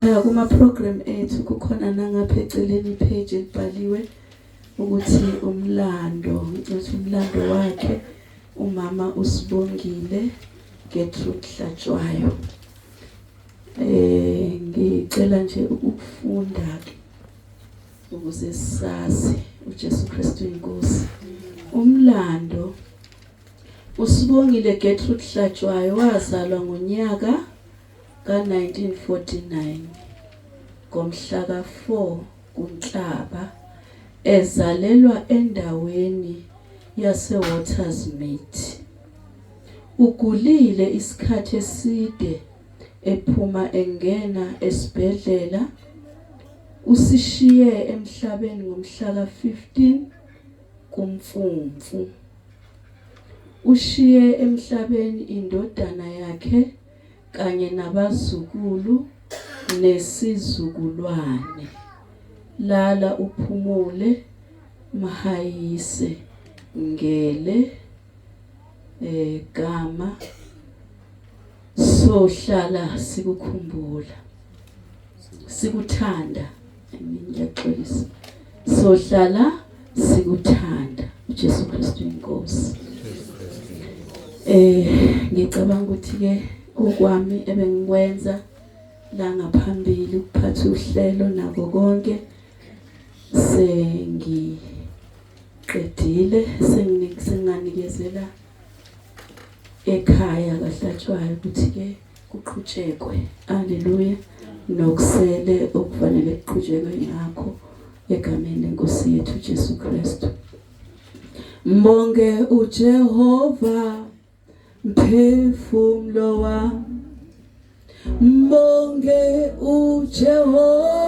Kuma program ethu kukhona nangapha eceleni page ebhaliwe ukuthi umlando wakhe umama uSibongile Hlatshwayo. Ngicela nje ukufunda ukuze sazi uJesu Kristu inkosi. Umlando uSibongile Hlatshwayo wazalwa ngonyaka ka-1949 ngomhla ka-4 kuNhlaba ezalelwa endaweni yase-Ladysmith. Ugulile isikhathi eside ephuma engena esibhedlela. Usishiye emhlabeni ngomhla ka-15 kuMfumfu. Ushiye emhlabeni indodana yakhe kanye nabazukulu nesizukulwane. Lala uphumule Mahayise Ngele gama sohlala sikukhumbula sikuthanda. Ngiyaxolisa. Sohlala sikuthanda uJesu Kristu inkosi. Ngicabanga ukuthi ke okwami ebengikwenza la ngaphambili ukuphatha uhlelo nako konke sengiqedile, senganikezela ekhaya kaHlatshwayo ukuthi ke kuqhutshekwe. Haleluya. Nokusele okufanele kuqhutshekwe ngakho egameni lenkosi yethu Jesu Kristu. Mbonge uJehova mphefumulo wami, mbonge uJehova